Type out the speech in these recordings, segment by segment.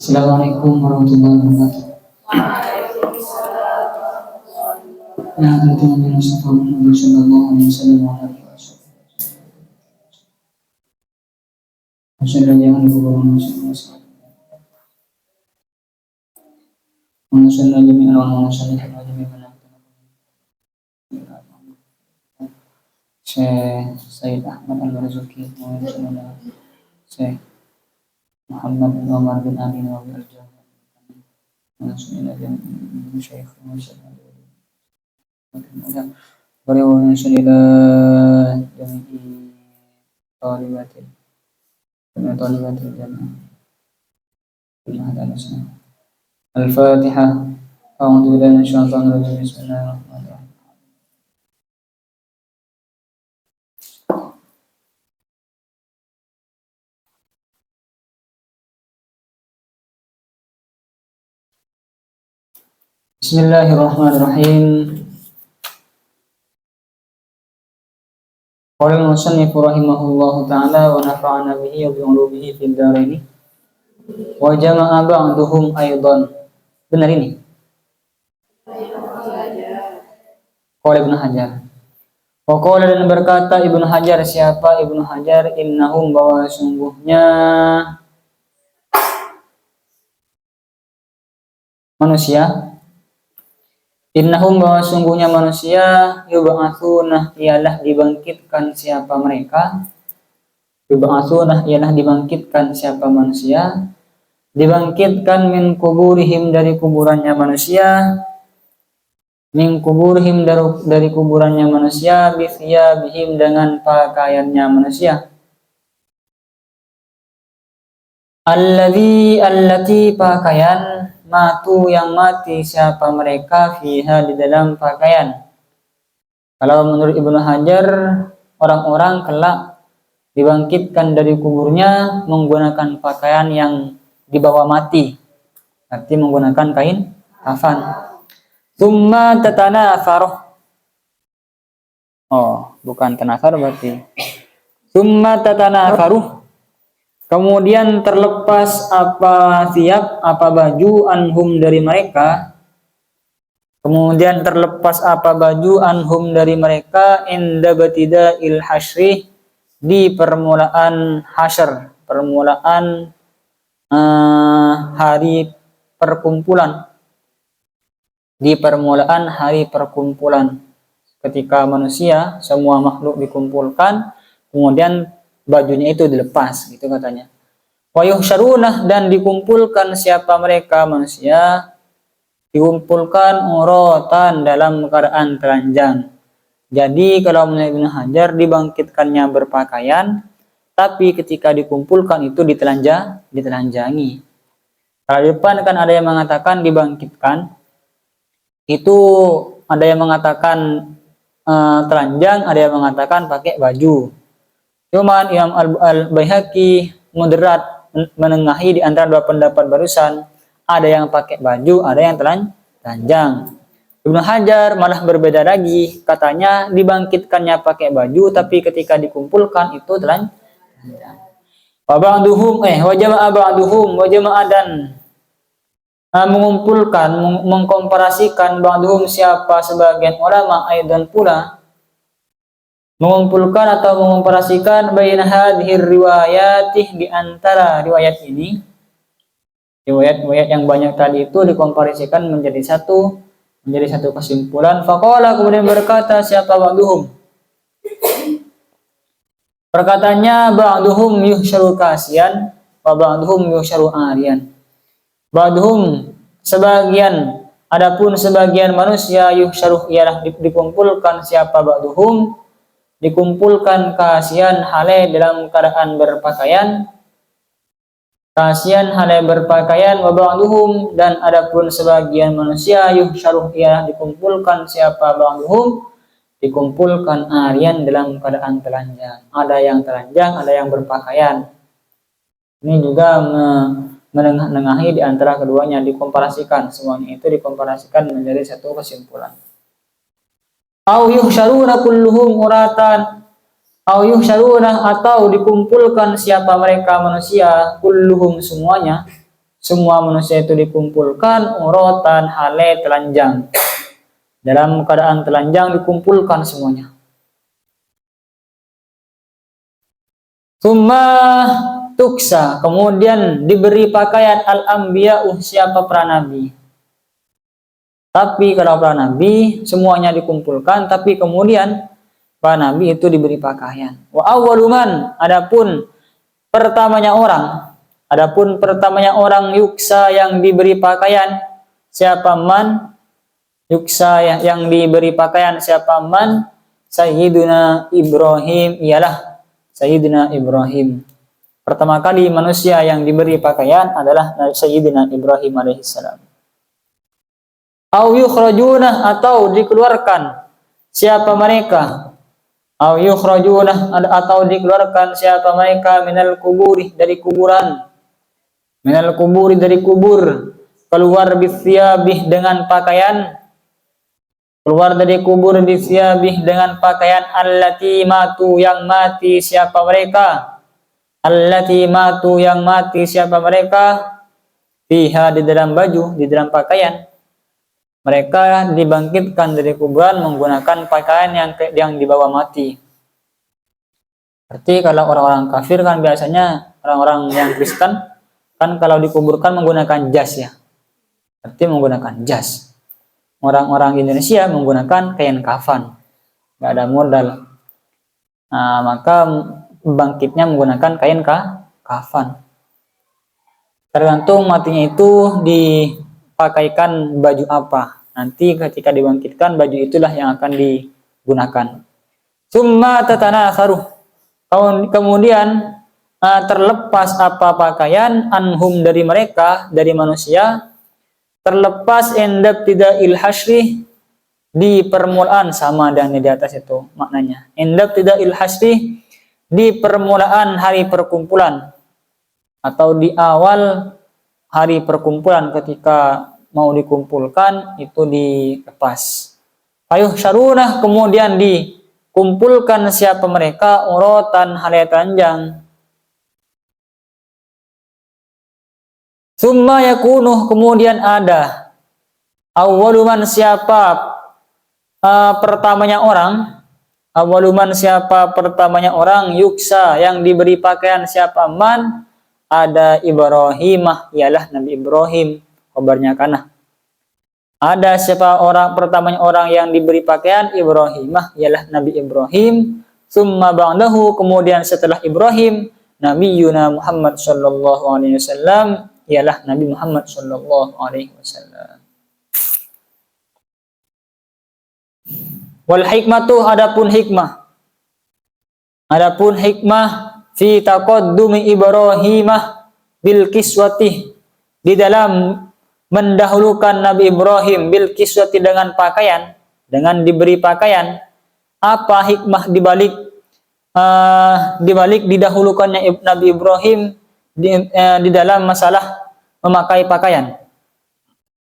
Assalamualaikum warahmatullahi wabarakatuh. Ya, tentu Nabi Mustafa Muhammad sallallahu alaihi wasallam wa alihi wasallam. Masyaallah yang dikurang masyaallah. Masyaallah jami'an wa masyaallah jami'an. Syekh Said Ahmad Al-Marzuki, Syekh Muhammad bin Umar bin Ali Nawawi Al-Jami'. Masyaallah jami'an Syekh masyaallah. Beliau masyaallah jami'i talibatin. Talibatin jami'an. Al-Fatihah. A'udzu billahi minasyaitonir rajim. Bismillahirrahmanirrahim. Bismillahirrahmanirrahim. Qala al-musannif rahimahullahu ta'ala wa nafa'ana bihi wa bi ulumihi fid dharain. Wa jama'a ba'duhum aidan. Benar ini? Qala Ibnu Hajar. Wa qala dan berkata Ibnu Hajar, siapa Ibnu Hajar? Innahum, bahwa sungguhnya manusia, innahum, bahwa sungguhnya manusia, yub'atsunah, ialah dibangkitkan siapa mereka, yub'atsunah, ialah dibangkitkan siapa manusia, dibangkitkan min kuburihim, dari kuburannya manusia, min kuburihim, dari kuburannya manusia, bithiyabihim, dengan pakaiannya manusia, allati pakaian, matu yang mati siapa mereka, fiha, di dalam pakaian. Kalau menurut Ibnu Hajar, orang-orang kelak dibangkitkan dari kuburnya menggunakan pakaian yang dibawa mati, arti menggunakan kain kafan. Tsumma tatanatharuh. Oh, bukan tanasar berarti. Tsumma tatanatharuh. Kemudian terlepas apa thiyab, apa baju, anhum, dari mereka. Kemudian terlepas apa baju, anhum, dari mereka, inda batida'il hasyri, di permulaan hasyr, permulaan hari perkumpulan, di permulaan hari perkumpulan, ketika manusia, semua makhluk dikumpulkan, kemudian bajunya itu dilepas, gitu katanya. Wa yuhsyarunah, dan dikumpulkan siapa mereka manusia, dikumpulkan uratan, dalam keadaan telanjang. Jadi kalau menurut Ibnu Hajar, dibangkitkannya berpakaian, tapi ketika dikumpulkan itu ditelanjangi. Kalau di depan kan ada yang mengatakan dibangkitkan, itu ada yang mengatakan telanjang, ada yang mengatakan pakai baju. Cuman Imam Al-Baihaqi moderat, menengahi di antara dua pendapat barusan. Ada yang pakai baju, ada yang telanjang. Ibnu Hajar malah berbeda lagi, katanya dibangkitkannya pakai baju, tapi ketika dikumpulkan itu telanjang. Wa ba'duhum wa jama'a ba'duhum, wa jama'a, dan mengumpulkan, mengkomparasikan, ba'duhum, siapa sebagian ulama, aidan pula, mengumpulkan atau mengkomparasikan baina hadhir riwayatih, di antara riwayat ini, riwayat-riwayat yang banyak tadi itu dikomparasikan menjadi satu kesimpulan. Faqala, kemudian berkata siapa ba'duhum, perkataannya ba'duhum yuhsyaru kasian, wa ba'duhum yuhsyaru arian. Ba'duhum, sebagian, adapun sebagian manusia, yuhsyaru, ialah dikumpulkan siapa ba'duhum, dikumpulkan kasian, hale dalam keadaan berpakaian, kasian hale berpakaian, wa ba'duhum, dan adapun sebagian manusia, yuhsyaru, ialah dikumpulkan siapa ba'duhum, dikumpulkan arian, dalam keadaan telanjang. Ada yang telanjang, ada yang berpakaian. Ini juga menengahi di antara keduanya, dikomparasikan, semuanya itu dikomparasikan menjadi satu kesimpulan. Au yuhsyaruna kulluhum uratan, au yuhsyaruna, atau dikumpulkan siapa mereka manusia, kulluhum, semuanya, semua manusia itu dikumpulkan uratan hale telanjang. Dalam keadaan telanjang dikumpulkan semuanya. Summa tuksa, kemudian diberi pakaian al-anbiya'u, siapa para nabi. Tapi kalau para nabi semuanya dikumpulkan, tapi kemudian para nabi itu diberi pakaian. Wa awwaluman, adapun pertamanya orang yuksa yang diberi pakaian, siapa man yuksa yang diberi pakaian, siapa man Sayyiduna Ibrahim, ialah Sayyidina Ibrahim. Pertama kali manusia yang diberi pakaian adalah Sayyidina Ibrahim alaihissalam. Au yukhrajuna, atau dikeluarkan siapa mereka, au yukhrajuna, atau dikeluarkan siapa mereka minal kuburi, dari kuburan, minal kuburi, dari kubur, keluar bisiyabih, dengan pakaian, keluar dari kubur bisiyabih, dengan pakaian, allati matu, yang mati siapa mereka, allati matu, yang mati siapa mereka, fiha, di dalam baju, di dalam pakaian. Mereka dibangkitkan dari kuburan menggunakan pakaian yang dibawa mati. Berarti kalau orang-orang kafir kan biasanya, orang-orang yang Kristen kan kalau dikuburkan menggunakan jas ya. Berarti menggunakan jas. Orang-orang Indonesia menggunakan kain kafan. Nggak ada modal. Nah, maka bangkitnya menggunakan kain kafan. Tergantung matinya itu dipakaikan baju apa. Nanti ketika dibangkitkan, baju itulah yang akan digunakan. Summa tatanakharu, kemudian terlepas apa pakaian, anhum, dari mereka, dari manusia, terlepas endab tidak ilhasri, di permulaan, sama dan di atas itu maknanya. Endab tidak ilhasri, di permulaan hari perkumpulan, atau di awal hari perkumpulan, ketika mau dikumpulkan itu dilepas. Ayuh syarunah, kemudian dikumpulkan siapa mereka, uratan hale telanjang. Summa yakunuh, kemudian ada awwaluman, siapa pertamanya orang, awwaluman, siapa pertamanya orang, yuksa, yang diberi pakaian, siapa man, ada Ibrahimah, ialah Nabi Ibrahim. Kabarnya kana ada siapa orang pertamanya orang yang diberi pakaian, Ibrahimah, ialah Nabi Ibrahim. Summa ba'dahu, kemudian setelah Ibrahim, Nabiyuna Muhammad sallallahu alaihi wasallam, ialah Nabi Muhammad sallallahu alaihi wasallam. Wal hikmatu, adapun hikmah fi taqaddumi Ibrahimah bil kiswati, di dalam mendahulukan Nabi Ibrahim bil kiswati, dengan pakaian, dengan diberi pakaian. Apa hikmah dibalik didahulukannya Nabi Ibrahim di dalam masalah memakai pakaian?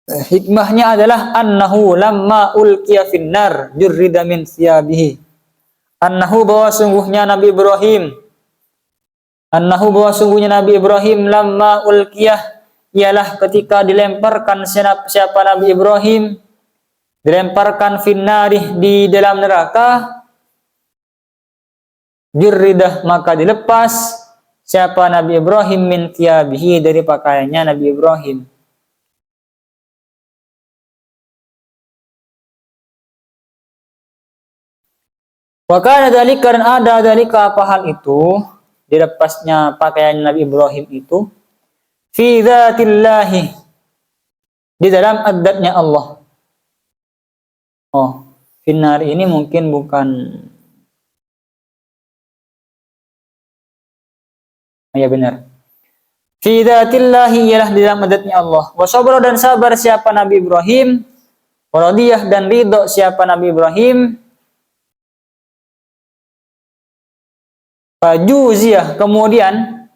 Hikmahnya adalah annahu lamma ulqiya finnar jurrida min siyabihi. Annahu, bahwa sungguhnya Nabi Ibrahim, Nabi Ibrahim lamma ulqiyah, ialah ketika dilemparkan siapa Nabi Ibrahim, dilemparkan finnari, di dalam neraka, jurridah, maka dilepas siapa Nabi Ibrahim min thiyabihi, dari pakaiannya Nabi Ibrahim. Wa kana dzalika, dan ada dzalika, apa hal itu, dilepasnya pakaian Nabi Ibrahim itu, fi dzatillahi, di dalam adatnya Allah. Oh, finnar ini mungkin bukan, ya benar. Fi dzatillahi, ialah di dalam adatnya Allah. Wa sabra, dan sabar siapa Nabi Ibrahim. Wa radiyah, dan ridho siapa Nabi Ibrahim. Fajuziyah, kemudian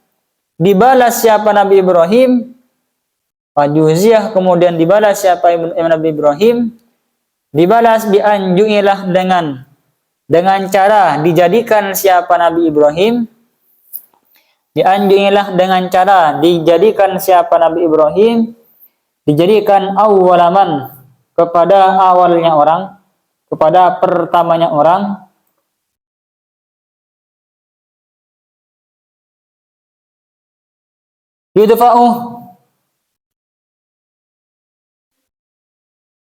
dibalas siapa Nabi Ibrahim. Fajuziyah, kemudian dibalas siapa Nabi Ibrahim. Dibalas bianjuilah, dengan cara dijadikan siapa Nabi Ibrahim Dianjurilah dengan cara dijadikan siapa Nabi Ibrahim, dijadikan awwalaman kepada awalnya orang, kepada pertamanya orang, yudfa'u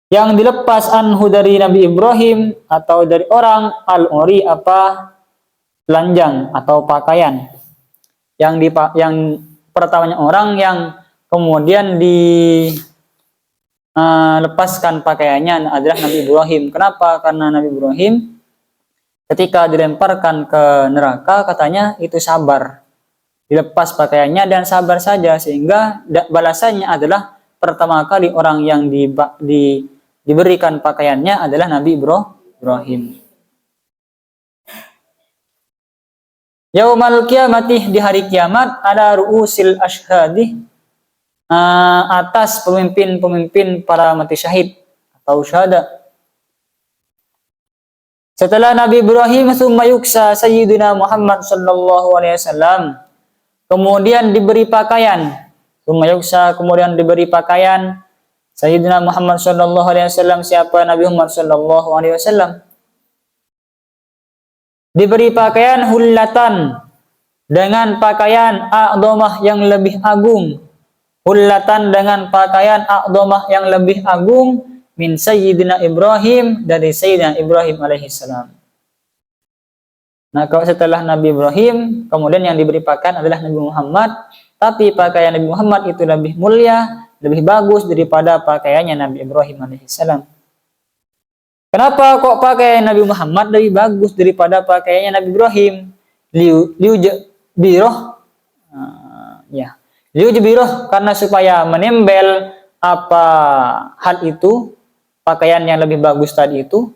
yang dilepas anhu dari Nabi Ibrahim atau dari orang al-uri apa telanjang atau pakaian. Yang pertamanya orang yang kemudian lepaskan pakaiannya adalah Nabi Ibrahim. Kenapa? Karena Nabi Ibrahim ketika dilemparkan ke neraka katanya itu sabar, dilepas pakaiannya dan sabar saja, sehingga balasannya adalah pertama kali orang yang diberikan pakaiannya adalah Nabi Ibrahim. Yaumal kiamati, di hari kiamat, ada ru'usil ashhadi, atas pemimpin-pemimpin para mati syahid atau syahada. Setelah Nabi Ibrahim, summa yuksa Sayyidina Muhammad sallallahu alaihi wasallam, kemudian diberi pakaian. Summa yuksa, kemudian diberi pakaian Sayyidina Muhammad sallallahu alaihi wasallam. Siapa Nabi Muhammad sallallahu alaihi wasallam? Diberi pakaian hullatan, dengan pakaian a'dhamah yang lebih agung. Hullatan, dengan pakaian a'dhamah yang lebih agung, min Sayyidina Ibrahim, dari Sayyidina Ibrahim alaihissalam. Nah, kalau setelah Nabi Ibrahim, kemudian yang diberi pakaian adalah Nabi Muhammad, tapi pakaian Nabi Muhammad itu lebih mulia, lebih bagus daripada pakaiannya Nabi Ibrahim alaihissalam. Kenapa kok pakaian Nabi Muhammad lebih bagus daripada pakaiannya Nabi Ibrahim? Liujbiroh, karena supaya menembel apa hal itu, pakaian yang lebih bagus tadi itu.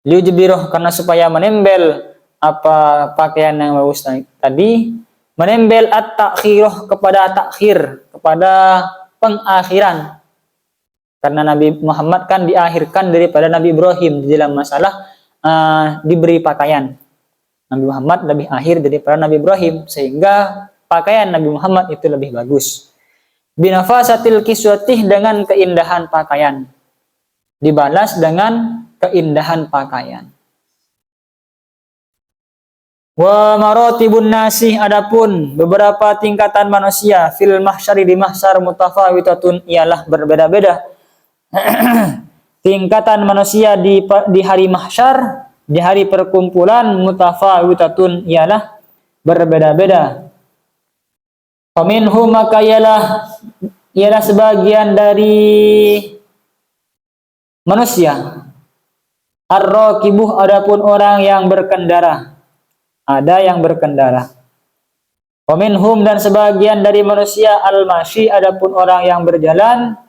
Liujbiroh, karena supaya menembel apa pakaian yang bagus tadi, menembel at-takhirah, kepada takhir, kepada pengakhiran. Karena Nabi Muhammad kan diakhirkan daripada Nabi Ibrahim di dalam masalah diberi pakaian. Nabi Muhammad lebih akhir daripada Nabi Ibrahim, sehingga pakaian Nabi Muhammad itu lebih bagus. Binafasatil kiswatih, dengan keindahan pakaian. Dibalas dengan keindahan pakaian. Wa maratibun nasih, adapun beberapa tingkatan manusia fil mahsyari, di mahsyar, mutafawitatun, ialah berbeda-beda. Tingkatan manusia di hari mahsyar, di hari perkumpulan, mutafawitatun, ialah berbeda-beda. Faminhum, maka ialah sebagian dari manusia. Ar-raqibuh, adapun orang yang berkendara. Ada yang berkendara. Faminhum, dan sebagian dari manusia al-mashi, adapun orang yang berjalan.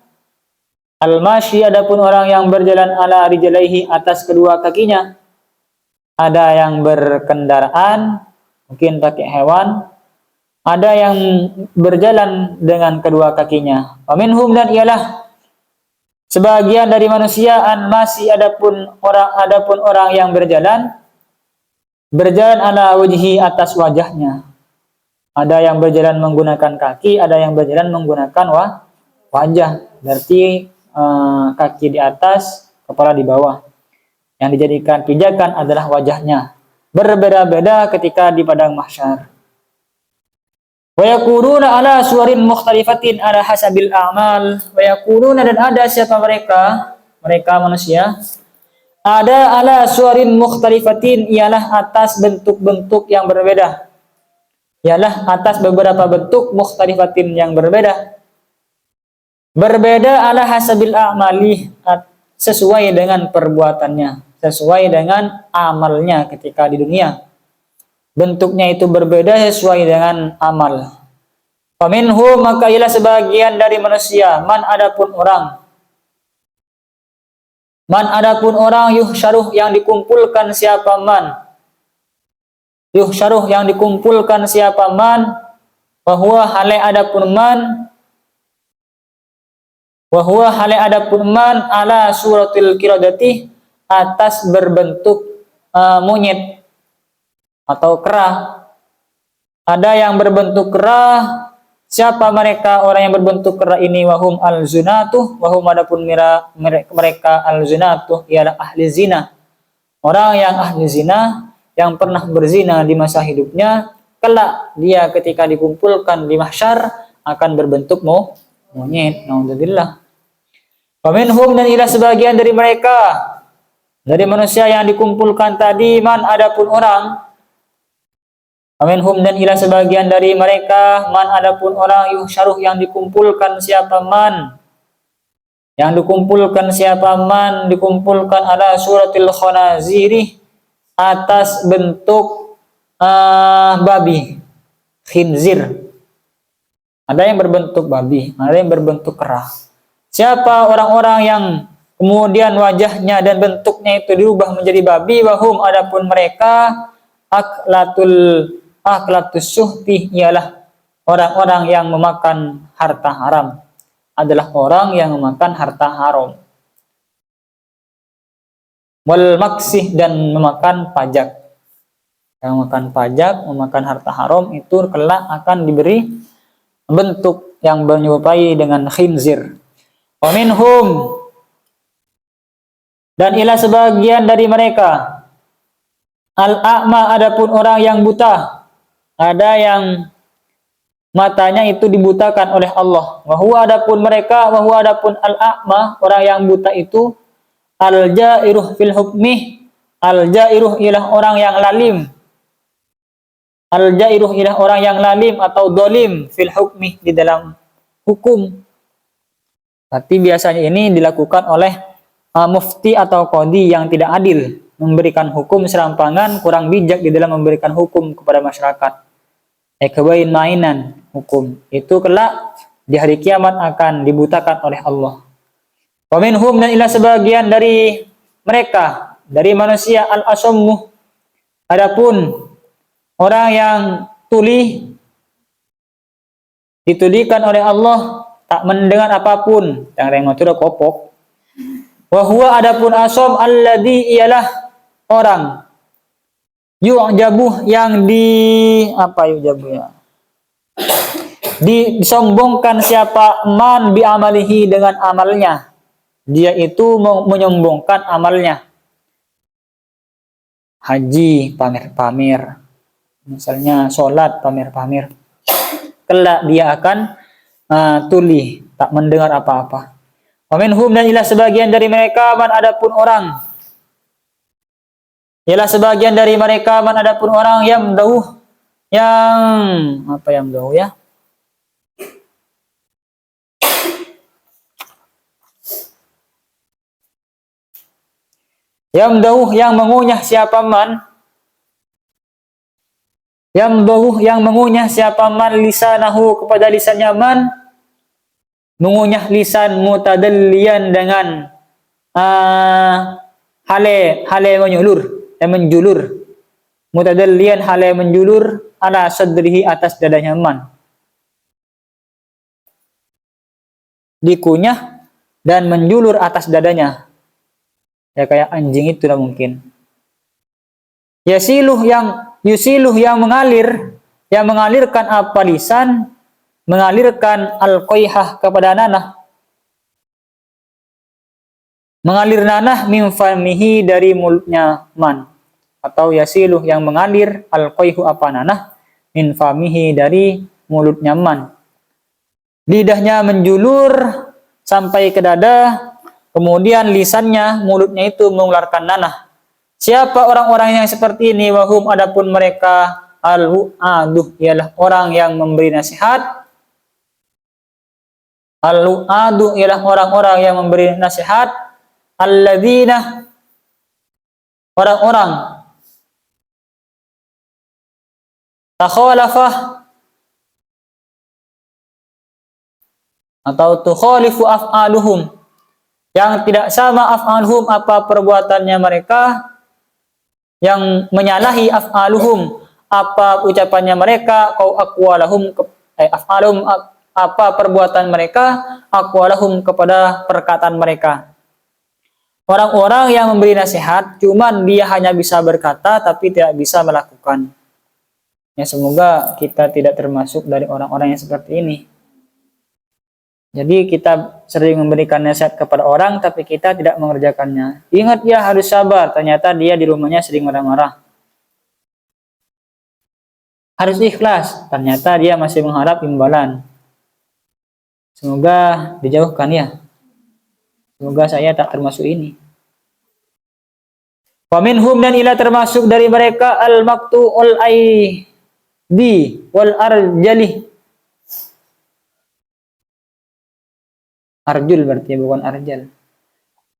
Al-mashi, adapun orang yang berjalan ala rijlaihi, atas kedua kakinya. Ada yang berkendaraan, mungkin pakai hewan. Ada yang berjalan dengan kedua kakinya. Faminhum, dan ialah sebagian dari manusia an-masi, adapun orang yang berjalan ala wajhi, atas wajahnya. Ada yang berjalan menggunakan kaki, ada yang berjalan menggunakan wajah. Berarti kaki di atas, kepala di bawah. Yang dijadikan pijakan adalah wajahnya. Berbeda-beda ketika di padang mahsyar. Wa yakununa ala suwarin mukhtalifatin ala hasabil a'mal. Wa yakununa, dan ada siapa mereka manusia, ada ala suwarin mukhtalifatin, ialah atas bentuk-bentuk yang berbeda. Ialah atas beberapa bentuk mukhtalifatin yang berbeda. Berbeda ala hasabil a'mali, sesuai dengan perbuatannya, sesuai dengan amalnya ketika di dunia. Bentuknya itu berbeda sesuai dengan amal. Faminhum, maka ialah sebagian dari manusia, man adapun orang yuhsyaruh, yang dikumpulkan siapa man. Yuhsyaruh, yang dikumpulkan siapa man, bahwa hale adapun man ala suratil kiradati, atas berbentuk monyet atau kera. Ada yang berbentuk kera. Siapa mereka orang yang berbentuk kera ini? Wahum al-zunatuh. Wahum adapun mereka al-zunatuh ialah ahli zina. Orang yang ahli zina, yang pernah berzina di masa hidupnya, kelak dia ketika dikumpulkan di mahsyar akan berbentuk monyet. Naudzubillah. Faminhum dan ila sebagian dari mereka, dari manusia yang dikumpulkan tadi, man adapun orang. Faminhum dan ila sebagian dari mereka, man adapun orang yuhsyaruh yang dikumpulkan siapa man. Yang dikumpulkan siapa man, dikumpulkan ala suratil khanaziri, atas bentuk babi, khinzir. Ada yang berbentuk babi, ada yang berbentuk kera. Siapa orang-orang yang kemudian wajahnya dan bentuknya itu diubah menjadi babi, wahum adapun mereka aklatus syuhti, ialah orang-orang yang memakan harta haram, adalah orang yang memakan harta haram. Wal maksih dan memakan pajak. Yang memakan pajak, memakan harta haram itu kelak akan diberi bentuk yang menyerupai dengan khinzir. Wa minhum dan ila sebagian dari mereka al-a'ma adapun orang yang buta. Ada yang matanya itu dibutakan oleh Allah. Wa huwa adapun mereka, wa huwa adapun al-a'ma orang yang buta itu al-jairuh fil hukmi. Al-jairuh ialah orang yang lalim. Al-jairuh ialah orang yang lalim atau dolim fil hukmi, di dalam hukum. Tapi biasanya ini dilakukan oleh mufti atau qadhi yang tidak adil, memberikan hukum serampangan, kurang bijak di dalam memberikan hukum kepada masyarakat. Kebain mainan hukum itu kelak di hari kiamat akan dibutakan oleh Allah. Wa minhum dan ila sebagian dari mereka, dari manusia al-asammu, adapun orang yang tuli, ditulikan oleh Allah, tak mendengar apapun, yang rengotura kopok. Wa huwa adapun asam alladzi ialah orang yu'jabu yang disombongkan siapa man bi amalihi dengan amalnya. Dia itu menyombongkan amalnya. Haji pamer-pamer, misalnya sholat pamer-pamer, kelak dia akan tuli, tak mendengar apa-apa. Wa minhum dan ila sebagian dari mereka man adapun orang, ialah sebagian dari mereka man adapun orang yang yamdahu, yamdahu yang mengunyah siapa man, yamdahu yang mengunyah siapa man lisanahu kepada lisannya man, mengunyah lisan mutadalliyan dengan hale menjulur, mutadalliyan hale menjulur ala sadrihi atas dadanya man, dikunyah dan menjulur atas dadanya, ya kayak anjing itu lah mungkin. Yusiluh yang mengalir, yang mengalirkan apa lisan, mengalirkan al-qaihah kepada nanah, mengalir nanah min famihi dari mulutnya man, atau yasiluh yang mengalir al-qaihu apa nanah min famihi dari mulutnya man, lidahnya menjulur sampai ke dada, kemudian lisannya, mulutnya itu mengeluarkan nanah. Siapa orang-orang yang seperti ini? Wahum adapun mereka al-wu'aduh ialah orang yang memberi nasihat. Al-wu'aduh ialah orang-orang yang memberi nasihat. Alladzina orang-orang takhalafah atau tukhalifu af'aluhum, yang tidak sama af'aluhum apa perbuatannya mereka, yang menyalahi af'aluhum apa ucapannya mereka, kau aqwalahum af'aluhum apa perbuatan mereka, aqwalahum kepada perkataan mereka. Orang-orang yang memberi nasihat, cuman dia hanya bisa berkata tapi tidak bisa melakukan. Ya semoga kita tidak termasuk dari orang-orang yang seperti ini. Jadi kita sering memberikan nasihat kepada orang tapi kita tidak mengerjakannya. Ingat ya harus sabar, ternyata dia di rumahnya sering marah-marah. Harus ikhlas, ternyata dia masih mengharap imbalan. Semoga dijauhkan ya. Semoga saya tak termasuk ini. Wa minhum, dan ila termasuk dari mereka al-maqtu'ul aidi wal arjali. Arjul berarti bukan arjal.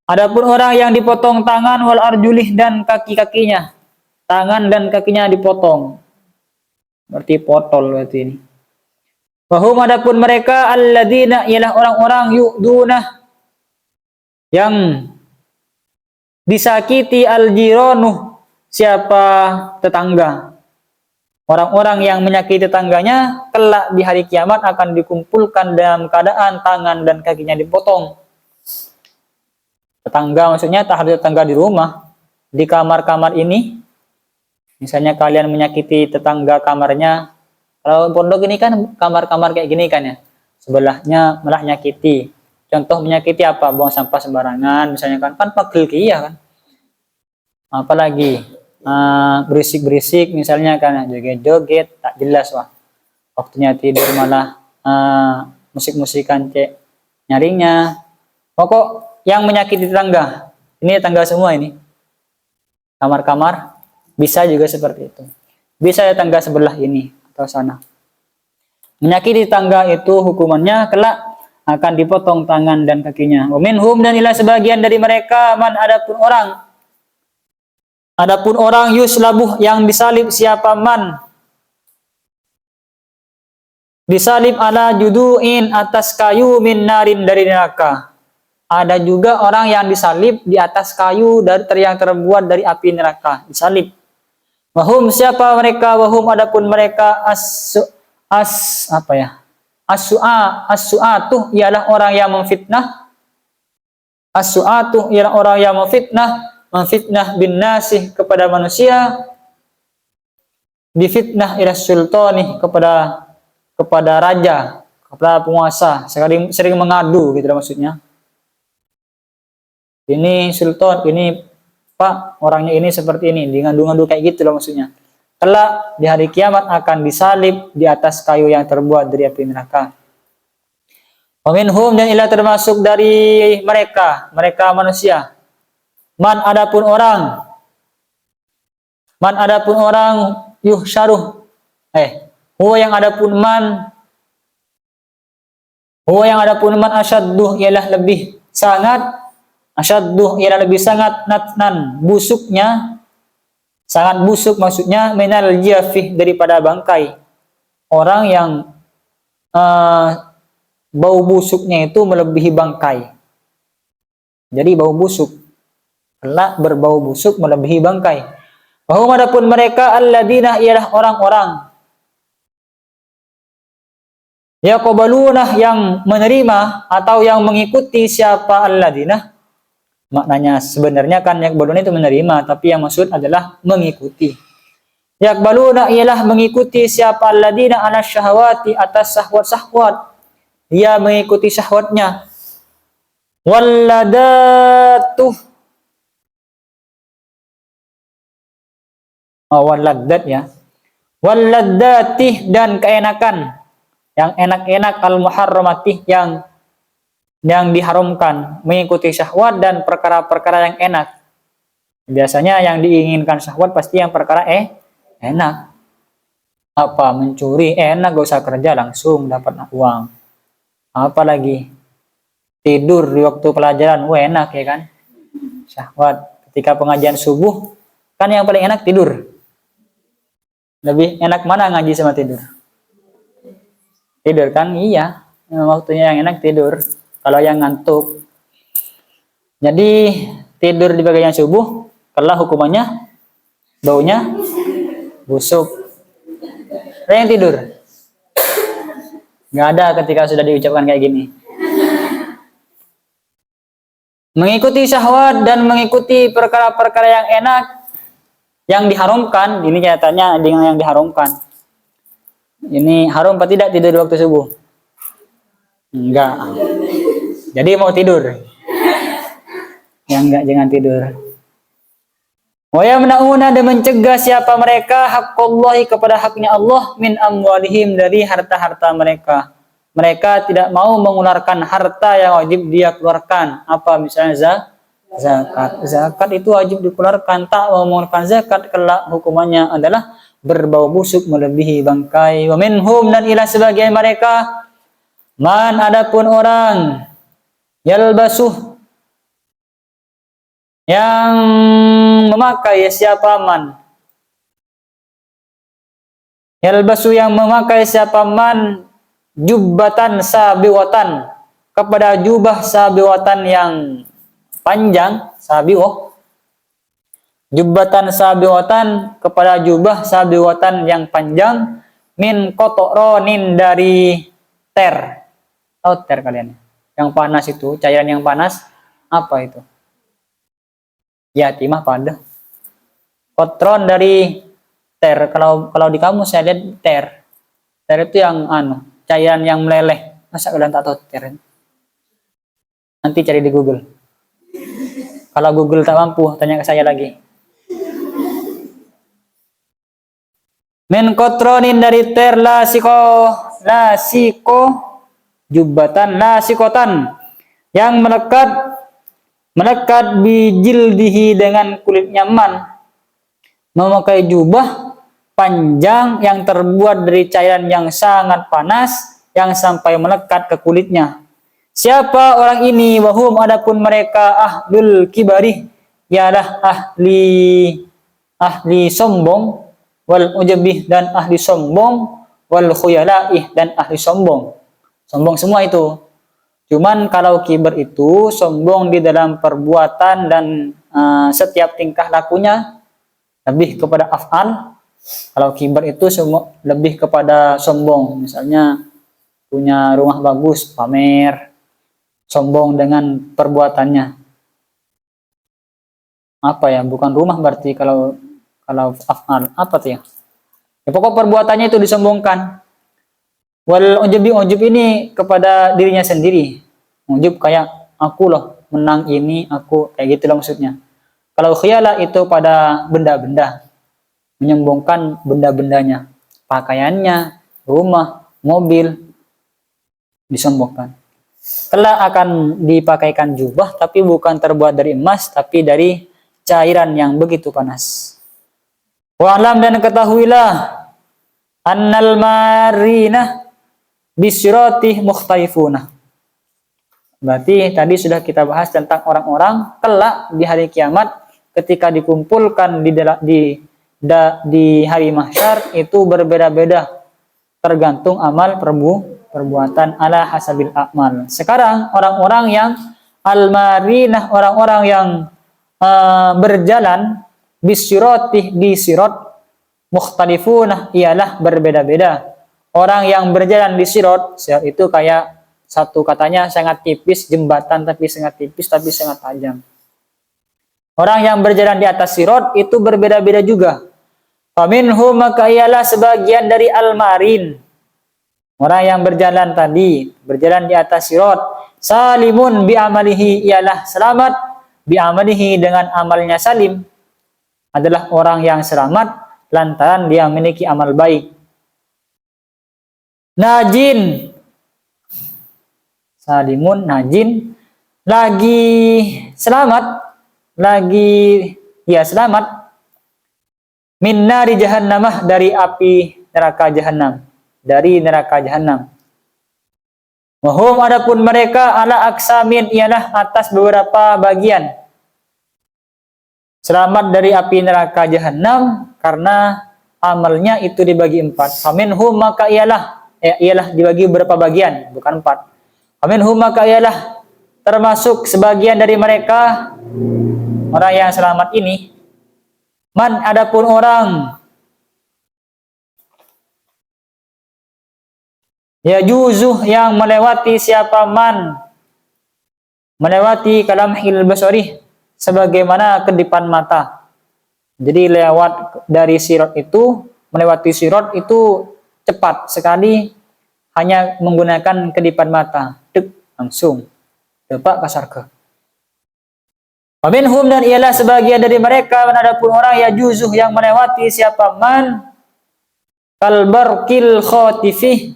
Adapun orang yang dipotong tangan wal arjulih dan kaki-kakinya. Tangan dan kakinya dipotong. Berarti potol berarti ini. Wahum, adapun mereka alladzina, ialah orang-orang yu'duna yang disakiti al-jiranu, siapa tetangga. Orang-orang yang menyakiti tetangganya kelak di hari kiamat akan dikumpulkan dalam keadaan tangan dan kakinya dipotong. Tetangga maksudnya tak harus tetangga di rumah, di kamar-kamar ini. Misalnya kalian menyakiti tetangga kamarnya, kalau pondok ini kan kamar-kamar kayak gini kan ya, sebelahnya malah nyakiti. Contoh menyakiti apa? Buang sampah sembarangan, misalnya kan pegel ya kan. Apalagi berisik-berisik misalnya kan, joget-joget tak jelas wah. Waktunya tidur malah musik-musikan cek nyaringnya. Pokok yang menyakiti tetangga. Ini tetangga semua ini. Kamar-kamar bisa juga seperti itu. Bisa tetangga sebelah ini atau sana. Menyakiti tetangga itu hukumannya kelak akan dipotong tangan dan kakinya. Minhum, dan ila sebagian dari mereka man, adapun orang yuslabuh yang disalib, siapa man disalib ala judu'in, atas kayu min narin, dari neraka. Ada juga orang yang disalib di atas kayu yang terbuat dari api neraka, disalib. Wahum, siapa mereka? Wahum, adapun mereka as-su'atuh ialah orang yang memfitnah. As-su'atuh ialah orang yang memfitnah bin nasih, kepada manusia, difitnah ila sultani, kepada raja, kepada penguasa, sering mengadu gitu maksudnya. Ini sultan, ini Pak, orangnya ini seperti ini, ngadu-ngadu kayak gitu loh maksudnya. Kelak di hari kiamat akan disalib di atas kayu yang terbuat dari api neraka. Wa minhum, dan ila termasuk dari mereka manusia. Man adapun orang yuhsyaruh. Huwa yang adapun man asyadduh ialah lebih sangat. Asyadduh ialah lebih sangat, natnan busuknya, sangat busuk maksudnya, minal jafih daripada bangkai. Orang yang bau busuknya itu melebihi bangkai. Jadi bau busuk, kelak berbau busuk melebihi bangkai. Bahwa adapun mereka alladzina ialah orang-orang yaqbaluna yang menerima atau yang mengikuti, siapa alladzina. Maknanya sebenarnya kan yaqbaluna itu menerima, tapi yang maksud adalah mengikuti. Yaqbaluna ialah mengikuti, siapa alladzina ala syahwati, atas syahwat-syahwat. Dia mengikuti syahwatnya. Walladatuh. Walladat ya. Walladatih, dan keenakan. Yang enak-enak, al-muharramatih, yang diharamkan, mengikuti syahwat dan perkara-perkara yang enak. Biasanya yang diinginkan syahwat pasti yang perkara enak. Apa mencuri enak, gak usah kerja langsung dapat uang. Apalagi tidur di waktu pelajaran, enak ya kan. Syahwat. Ketika pengajian subuh kan yang paling enak tidur. Lebih enak mana ngaji sama tidur? Tidur kan, iya. Waktunya yang enak tidur. Kalau yang ngantuk, jadi tidur di bagian subuh, kalau hukumannya baunya busuk. Ada yang tidur? Nggak ada ketika sudah diucapkan kayak gini. Mengikuti syahwat dan mengikuti perkara-perkara yang enak, yang diharamkan. Ini kaitannya dengan yang diharamkan. Ini haram apa tidak tidur waktu subuh? Enggak. Jadi mau tidur. Ya enggak, jangan tidur. Wa yamna'una, dan mencegah siapa mereka haqqullahi, kepada haknya Allah, min amwalihim, dari harta-harta mereka. Mereka tidak mau mengeluarkan harta yang wajib dia keluarkan. Apa misalnya zakat. Zakat itu wajib dikeluarkan. Tak mau mengeluarkan zakat, kelak hukumannya adalah berbau busuk melebihi bangkai. Wa minhum, dan ilah sebagian mereka, man, adapun orang, yalbasuh, yang memakai siapa man, yalbasu, yang memakai siapa man, jubbatan sabiwatan, kepada jubah sabiwatan yang panjang, sabiwah, jubbatan sabiwatan, kepada jubah sabiwatan yang panjang, min qotoronin, dari ter. Tahu ter kalian? Yang panas itu, cairan yang panas, apa itu? Ya, timah pada. Kotron, dari ter. Kalau di kamu saya lihat ter. Ter itu yang cairan yang meleleh. Masa kalian tak tahu ter? Nanti cari di Google. Kalau Google tak mampu, tanya ke saya lagi. Min kotronin, dari ter, lasiko, jubatan, lasikotan, yang melekat bijildihi, dengan kulitnya man, memakai jubah panjang yang terbuat dari cairan yang sangat panas yang sampai melekat ke kulitnya. Siapa orang ini? Wahum, adapun mereka, ahlul kibari, ialah ahli sombong, wal ujabih, dan ahli sombong, wal khuyalaih, dan ahli sombong. Sombong semua itu. Cuman kalau kibar itu sombong di dalam perbuatan dan setiap tingkah lakunya lebih kepada af'al. Kalau kibar itu semua lebih kepada sombong. Misalnya punya rumah bagus, pamer, sombong dengan perbuatannya. Apa ya? Bukan rumah berarti kalau af'al. Apa tuh ya? Ya pokok perbuatannya itu disombongkan. Wal ujub ini kepada dirinya sendiri. Ujub kayak aku loh menang ini, aku kayak gitu lah maksudnya. Kalau khiyala itu pada benda-benda, menyombongkan benda-bendanya, pakaiannya, rumah, mobil, disombongkan. Kelak akan dipakaikan jubah, tapi bukan terbuat dari emas, tapi dari cairan yang begitu panas. Wa'lam, dan ketahuilah, annal marinah bisyirati mukhtalifuna. Berarti tadi sudah kita bahas tentang orang-orang kelak di hari kiamat ketika dikumpulkan di hari mahsyar itu berbeda-beda tergantung amal perbuatan ala hasabil a'mal. Sekarang orang-orang yang al-marinah, orang-orang yang berjalan bisyirati, di sirat, mukhtalifuna, ialah berbeda-beda. Orang yang berjalan di sirat itu kayak satu katanya sangat tipis, jembatan tapi sangat tipis tapi sangat tajam. Orang yang berjalan di atas sirat itu berbeda-beda juga. Faminhum, maka ialah sebagian dari al-marin. Orang yang berjalan tadi, berjalan di atas sirat, salimun bi amalihi, ialah selamat bi amalihi, dengan amalnya salim. Adalah orang yang selamat lantaran dia memiliki amal baik. Najin, salimun, najin, lagi selamat, selamat, min nari jahannamah, dari api neraka jahanam, dari neraka jahanam. Wahum, adapun mereka, ala aksamin, ialah atas beberapa bagian. Selamat dari api neraka jahanam karena amalnya itu dibagi 4. Faminhum, maka ialah dibagi beberapa bagian, bukan 4. Faminhum, maka ialah termasuk sebagian dari mereka, orang yang selamat ini, man, adapun orang, ya juzuh, yang melewati siapa man, melewati kalamhil basari, sebagaimana kedipan mata. Jadi lewat dari sirat itu, melewati sirat itu cepat sekali, hanya menggunakan kedipan mata, langsung tepat ke surga. Wa minhum, dan ialah sebagian dari mereka, adapun orang ya juzuh yang melewati siapa man kalbarkil khotifih,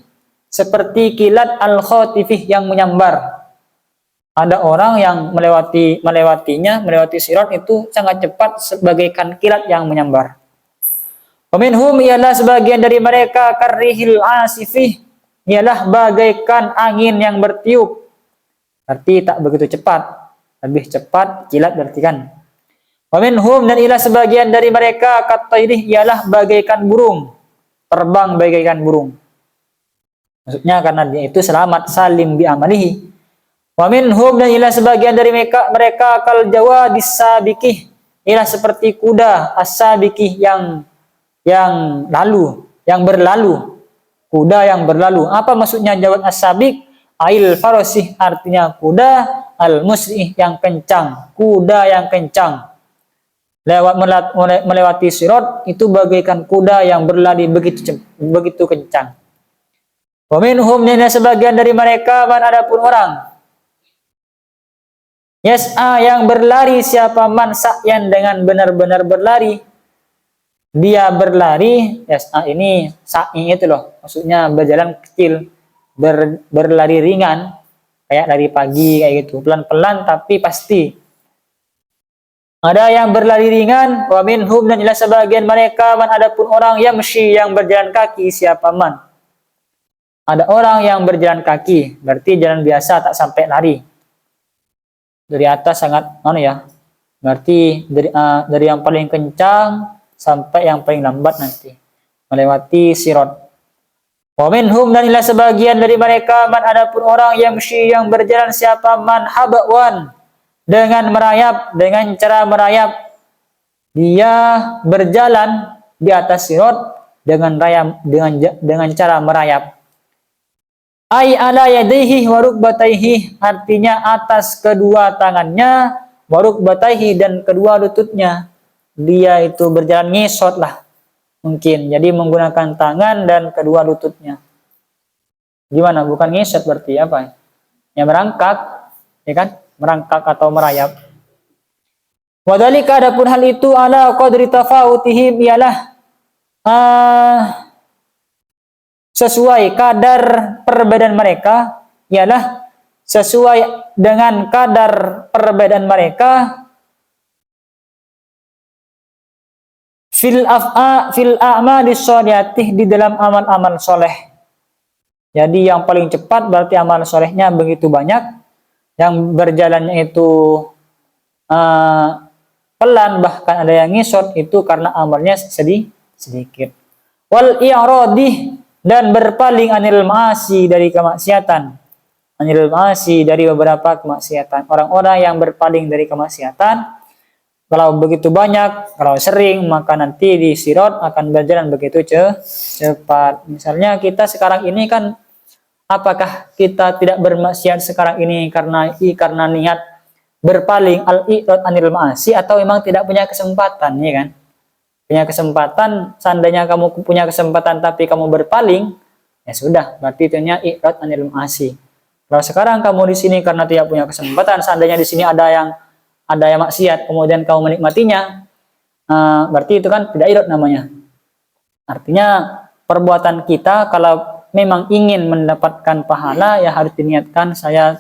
seperti kilat al khotifih yang menyambar. Ada orang yang melewati sirat itu sangat cepat sebagaikan kilat yang menyambar. Wa minhum, ialah sebagian dari mereka karrihil asifih, ialah bagaikan angin yang bertiup. Berarti tak begitu cepat. Lebih cepat kilat berarti kan. Wa minhum, dan ialah sebagian dari mereka katairih, ialah bagaikan burung, terbang bagaikan burung. Maksudnya karena dia itu selamat, salim bi amalihi. Wa minhum, dan ialah sebagian dari mereka kal jawadis sabikih, ialah seperti kuda as-sabikih yang berlalu. Kuda yang berlalu. Apa maksudnya jawad as-sabik? Ail farosih, artinya kuda, al musrih yang kencang, kuda yang kencang. Melewati sirat itu bagaikan kuda yang berlari begitu kencang. Wa minhum, dan sebagian dari mereka man adapun orang yas'a yang berlari siapa man sa'yan dengan benar-benar berlari. Dia berlari, yas'a ini sa'i itu loh, maksudnya berjalan kecil, berlari ringan, kayak dari pagi kayak gitu, pelan-pelan tapi pasti. Ada yang berlari ringan. Wa minhum, dan ialah sebagian mereka man adapun orang yamshi yang berjalan kaki siapa man. Ada orang yang berjalan kaki, berarti jalan biasa tak sampai lari. Dari atas sangat berarti dari yang paling kencang sampai yang paling lambat nanti melewati sirat. Wa minhum, dan ialah sebagian dari mereka man adapun orang yamshi yang berjalan siapa man habawan dengan merayap, dengan cara merayap. Dia berjalan di atas sirat dengan cara merayap. Ai ala yadaihi wa rukbataihi, artinya atas kedua tangannya, wa rukbataihi, dan kedua lututnya. Dia itu berjalan ngesot lah mungkin, jadi menggunakan tangan dan kedua lututnya. Gimana? Bukan ngesot berarti apa? Ya merangkak, ya kan? Merangkak atau merayap. Wadhalika, adapun hal itu ala qadri tafawutihim, ialah sesuai kadar perbedaan mereka, ialah sesuai dengan kadar perbedaan mereka fil a'mali sholihati, di dalam amal-amal soleh. Jadi yang paling cepat berarti amal solehnya begitu banyak, yang berjalannya itu pelan, bahkan ada yang ngisot, itu karena amalnya sedikit. Wal i'radih, dan berpaling anil ma'asi, dari kemaksiatan. Anil ma'asi, dari beberapa kemaksiatan. Orang-orang yang berpaling dari kemaksiatan, kalau begitu banyak, kalau sering, maka nanti di sirat akan berjalan begitu cepat. Misalnya kita sekarang ini kan, apakah kita tidak bermaksiat sekarang ini karena niat berpaling al-i'rad anil ma'asi, atau memang tidak punya kesempatan, ya kan? Punya kesempatan, seandainya kamu punya kesempatan tapi kamu berpaling, ya sudah, berarti itunya i'rad anil ma'asi. Kalau sekarang kamu di sini karena tidak punya kesempatan, seandainya di sini ada yang maksiat, kemudian kamu menikmatinya, berarti itu kan tidak i'rad namanya. Artinya perbuatan kita kalau memang ingin mendapatkan pahala, ya harus diniatkan saya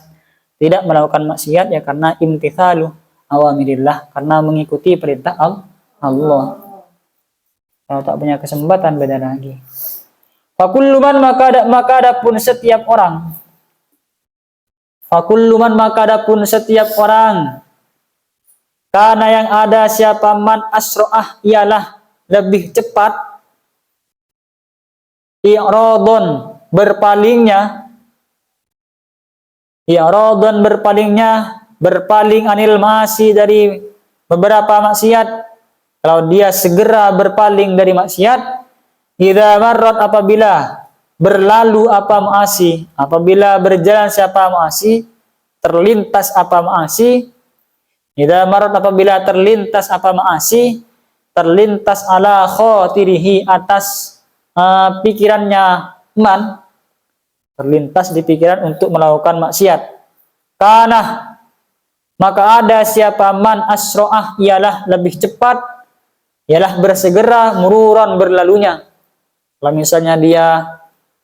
tidak melakukan maksiat, ya karena imtithalu awamirillah, karena mengikuti perintah Allah. Kalau tak punya kesempatan beda lagi. Fakulluman, maka adapun setiap orang. Fakulluman, maka adapun setiap orang. Karena yang ada siapa man asro'ah, ialah lebih cepat. I'radun, berpalingnya. I'radun, berpaling anil ma'asi, dari beberapa maksiat. Kalau dia segera berpaling dari maksiat, idza marrat, apabila berlalu apa ma'asi, apabila berjalan siapa ma'asi, terlintas apa ma'asi, idza marrat, apabila terlintas apa ma'asi, terlintas ala khotirihi, atas pikirannya man, terlintas di pikiran untuk melakukan maksiat. Karena maka ada siapa man asro'ah, ialah lebih cepat, ialah bersegera mururan berlalunya. Kalau misalnya dia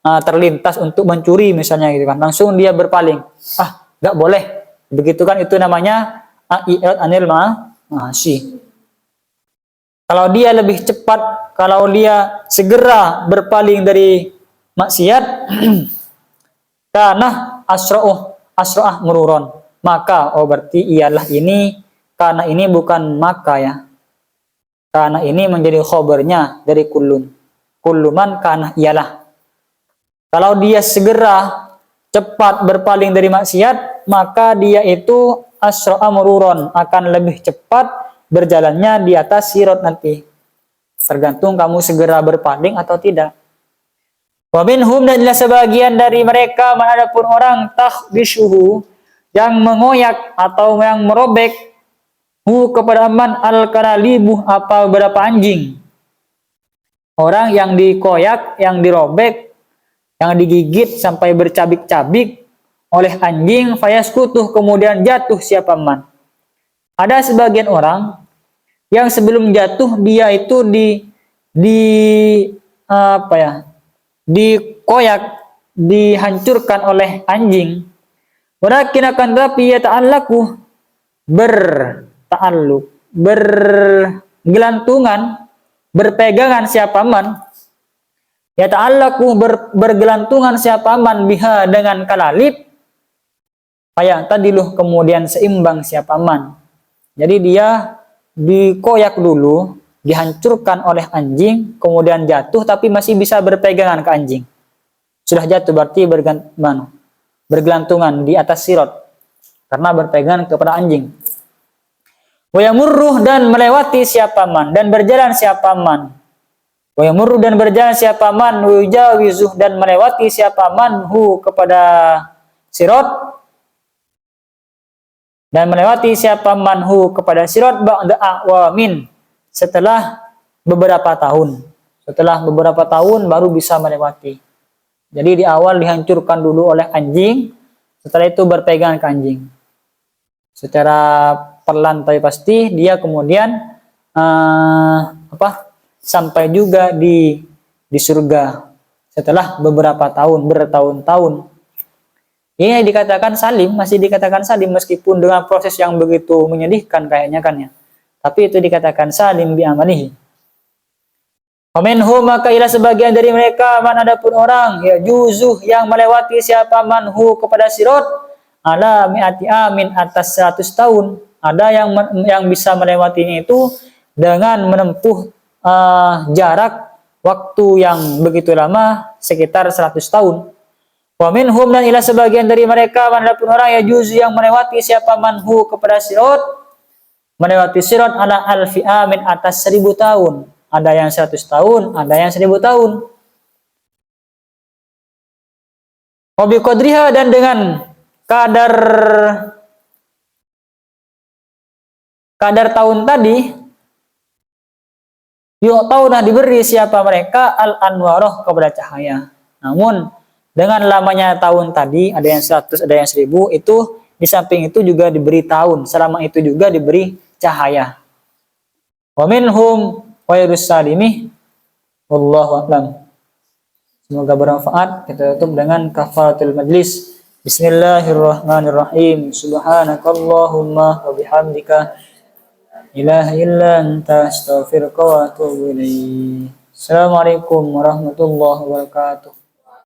terlintas untuk mencuri misalnya gitu kan, langsung dia berpaling. Nggak boleh. Begitu kan, itu namanya i'rad anil ma'asi. Kalau dia lebih cepat, kalau dia segera berpaling dari maksiat, karena asro'ah mururon, maka berarti ialah ini, karena ini bukan maka ya, karena ini menjadi khobarnya dari kulluman karena ialah. Kalau dia segera cepat berpaling dari maksiat, maka dia itu asro'a mururon, akan lebih cepat berjalannya di atas sirat nanti. Tergantung kamu segera berpaling atau tidak. Wa minhum, dan sebagian dari mereka adapun orang takhbishuhu, yang mengoyak atau yang merobek kepada man al-kalalibu, apa beberapa anjing. Orang yang dikoyak, yang dirobek, yang digigit sampai bercabik-cabik oleh anjing, fayaskutuh, kemudian jatuh siapa man. Ada sebagian orang yang sebelum jatuh dia itu dikoyak, dihancurkan oleh anjing. Walakin akan tetapi ya ta'allaku, bergelantungan, berpegangan siapa man, ya ta'allaku, bergelantungan siapa man biha, dengan kalalib, kayak tadiluh, kemudian seimbang siapa man. Jadi dia dikoyak dulu, dihancurkan oleh anjing, kemudian jatuh tapi masih bisa berpegangan ke anjing. Sudah jatuh berarti bergelantungan di atas sirat karena berpegangan kepada anjing. Wa yamurruh, dan melewati siapa man, dan berjalan siapa man. Wa yamurruh, dan berjalan siapa man, wa yujawizuh, dan melewati siapa man kepada sirat, dan melewati siapa manhu kepada sirat ba'da awamin, setelah beberapa tahun. Setelah beberapa tahun baru bisa melewati. Jadi di awal dihancurkan dulu oleh anjing, setelah itu berpegang ke anjing. Secara perlahan tapi pasti dia kemudian sampai juga di surga setelah beberapa tahun, bertahun-tahun. Ini dikatakan salim, masih dikatakan salim meskipun dengan proses yang begitu menyedihkan kayaknya kan ya. Tapi itu dikatakan salim bi amalihi. Faminhum, maka ialah sebagian dari mereka man adapun orang ya juzuh, yang melewati siapa manhu kepada sirat ala mi'ati amin, atas 100 tahun. Ada yang bisa melewatinya itu dengan menempuh jarak waktu yang begitu lama, sekitar 100 tahun. Wa minhum, dan ila sebagian dari mereka man adapun orang ya juzu, yang melewati siapa manhu kepada sirat, melewati sirat ala alfi amin, atas 1000 tahun. Ada yang 100 tahun, ada yang 1000 tahun. Wa biqadriha, dan dengan kadar tahun tadi, yu'tauna, diberi siapa mereka al anwaroh, kepada cahaya. Namun dengan lamanya tahun tadi, ada yang 100, ada yang 1000, itu di samping itu juga diberi tahun, selama itu juga diberi cahaya. Wa minhum wairus salimi, wallahu a'lam. Semoga bermanfaat. Kita tutup dengan kafaratul majlis. Bismillahirrahmanirrahim. Subhanakallahumma wa bihamdika, ilaha illa anta, astaghfiruka wa atubu ilaik. Assalamualaikum warahmatullahi wabarakatuh.